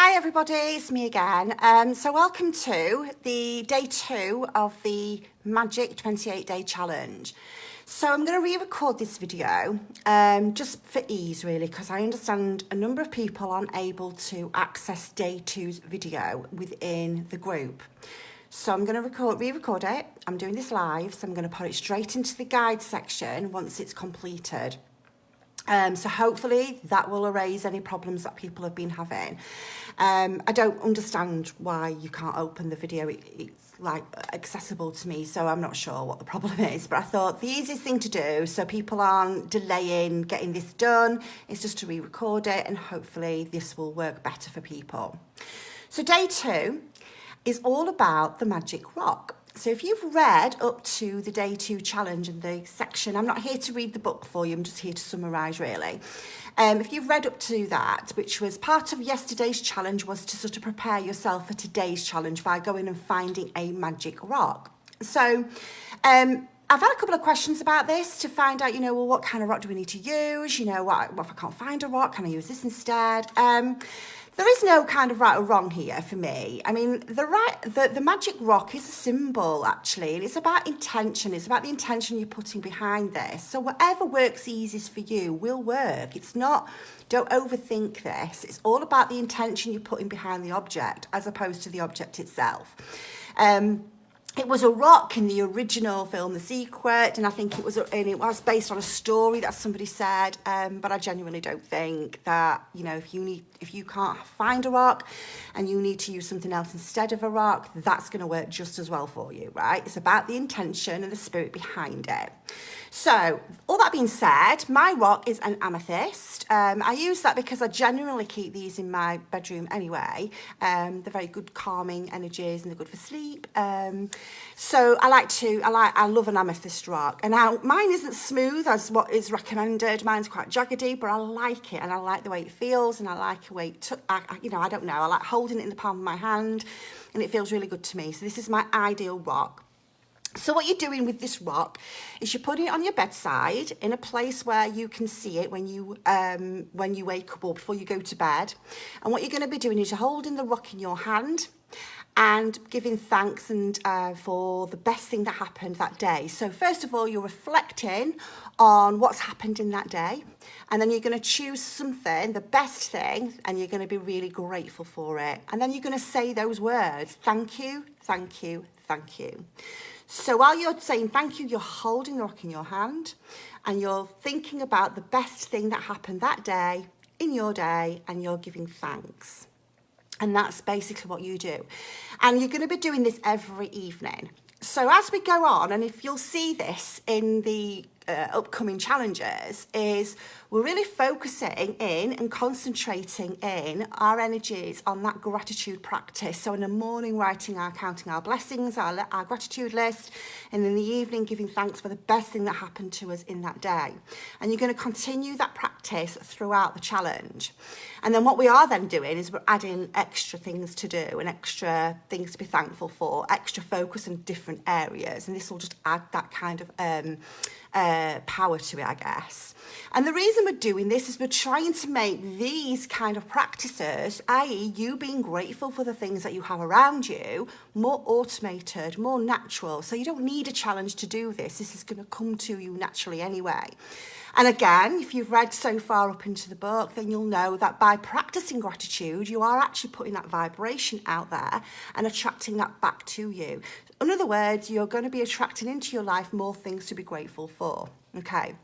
Hi everybody, it's me again. So welcome to the day 2 of the Magic 28 Day Challenge. So I'm going to re-record this video just for ease really, because I understand a number of people aren't able to access day 2's video within the group. So I'm going to re-record it. I'm doing this live, so I'm going to put it straight into the guide section once it's completed. So hopefully that will erase any problems that people have been having. I don't understand why you can't open the video. It's like accessible to me, so I'm not sure what the problem is. But I thought the easiest thing to do so people aren't delaying getting this done is just to re-record it, and hopefully this will work better for people. So day 2 is all about the magic rock. So if you've read up to the day 2 challenge in the section, I'm not here to read the book for you, I'm just here to summarise really. If you've read up to that, which was part of yesterday's challenge, was to sort of prepare yourself for today's challenge by going and finding a magic rock. So I've had a couple of questions about this to find out, well, what kind of rock do we need to use? What if I can't find a rock? Can I use this instead? There is no kind of right or wrong here for me. I mean, the magic rock is a symbol, actually, and it's about intention. It's about the intention you're putting behind this. So whatever works easiest for you will work. It's not, don't overthink this. It's all about the intention you're putting behind the object as opposed to the object itself. It was a rock in the original film, The Secret, and I think it was based on a story that somebody said. But I genuinely don't think that if you can't find a rock and you need to use something else instead of a rock, that's going to work just as well for you, right? It's about the intention and the spirit behind it. So, all that being said, my rock is an amethyst. I use that because I generally keep these in my bedroom anyway. They're very good calming energies and they're good for sleep. So I love an amethyst rock. And now mine isn't smooth as what is recommended. Mine's quite jaggedy, but I like it and I like the way it feels and I like the way I don't know. I like holding it in the palm of my hand and it feels really good to me. So this is my ideal rock. So what you're doing with this rock is you're putting it on your bedside in a place where you can see it when you wake up or before you go to bed. And what you're going to be doing is you're holding the rock in your hand and giving thanks and for the best thing that happened that day. So first of all, you're reflecting on what's happened in that day. And then you're going to choose something, the best thing, and you're going to be really grateful for it. And then you're going to say those words, thank you, thank you, thank you. So while you're saying thank you, you're holding the rock in your hand and you're thinking about the best thing that happened that day in your day and you're giving thanks. And that's basically what you do. And you're going to be doing this every evening. So as we go on, and if you'll see this in the upcoming challenges, is we're really focusing in and concentrating in our energies on that gratitude practice. So in the morning, counting our blessings, our gratitude list, and in the evening, giving thanks for the best thing that happened to us in that day. And you're going to continue that practice throughout the challenge. And then what we are then doing is we're adding extra things to do and extra things to be thankful for, extra focus in different areas. And this will just add that kind of power to it, I guess. And the reason we're doing this is we're trying to make these kind of practices, i.e. you being grateful for the things that you have around you, more automated, more natural. So you don't need a challenge to do this. This is going to come to you naturally anyway. And again, if you've read so far up into the book, then you'll know that by practicing gratitude, you are actually putting that vibration out there and attracting that back to you. In other words, you're going to be attracting into your life more things to be grateful for. Okay.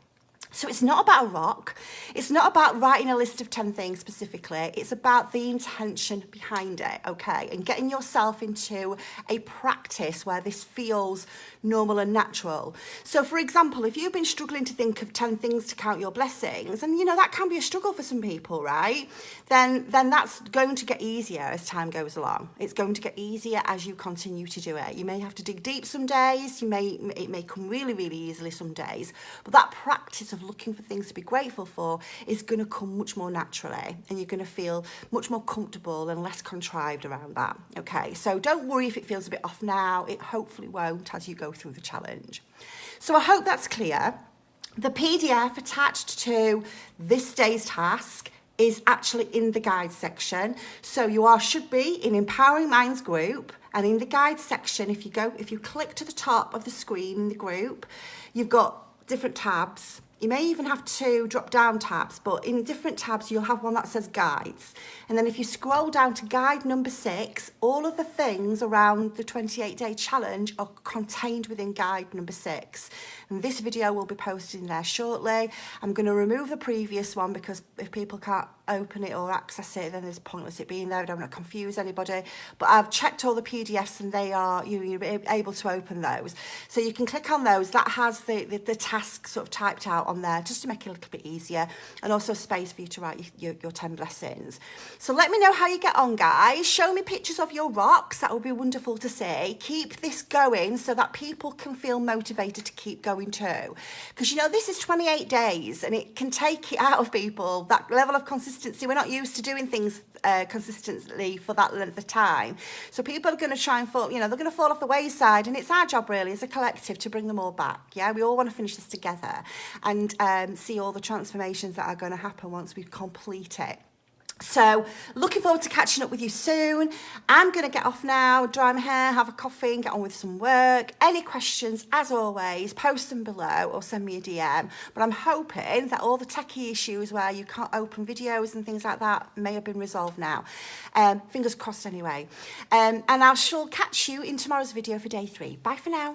So it's not about a rock. It's not about writing a list of 10 things specifically. It's about the intention behind it, okay? And getting yourself into a practice where this feels normal and natural. So for example, if you've been struggling to think of 10 things to count your blessings, and that can be a struggle for some people, right? Then that's going to get easier as time goes along. It's going to get easier as you continue to do it. You may have to dig deep some days. It may come really, really easily some days. But that practice of looking for things to be grateful for is going to come much more naturally, and you're going to feel much more comfortable and less contrived around that. Okay, so don't worry if it feels a bit off now. It hopefully won't as you go through the challenge. So I hope that's clear. The PDF attached to this day's task is actually in the guide section. So you should be in Empowering Minds group, and in the guide section, if you click to the top of the screen in the group, you've got different tabs. You may even have two drop down tabs, but in different tabs you'll have one that says guides. And then if you scroll down to guide number 6, all of the things around the 28-day challenge are contained within guide number 6. And this video will be posted in there shortly. I'm going to remove the previous one because if people can't open it or access it, then there's pointless it being there. I don't want to confuse anybody. But I've checked all the PDFs and you're able to open those. So you can click on those. That has the task sort of typed out on there just to make it a little bit easier, and also space for you to write your 10 blessings. So let me know how you get on, guys. Show me pictures of your rocks. That would be wonderful to see. Keep this going so that people can feel motivated to keep going too. Because, you know, this is 28 days and it can take it out of people, that level of consistency. We're not used to doing things consistently for that length of time. So people are going to try and fall, they're going to fall off the wayside, and it's our job really as a collective to bring them all back. Yeah, we all want to finish this together and see all the transformations that are going to happen once we complete it. So looking forward to catching up with you soon. I'm going to get off now, dry my hair, have a coffee and get on with some work. Any questions, as always, post them below or send me a DM. But I'm hoping that all the techie issues where you can't open videos and things like that may have been resolved now. Fingers crossed anyway. And I shall catch you in tomorrow's video for day 3. Bye for now.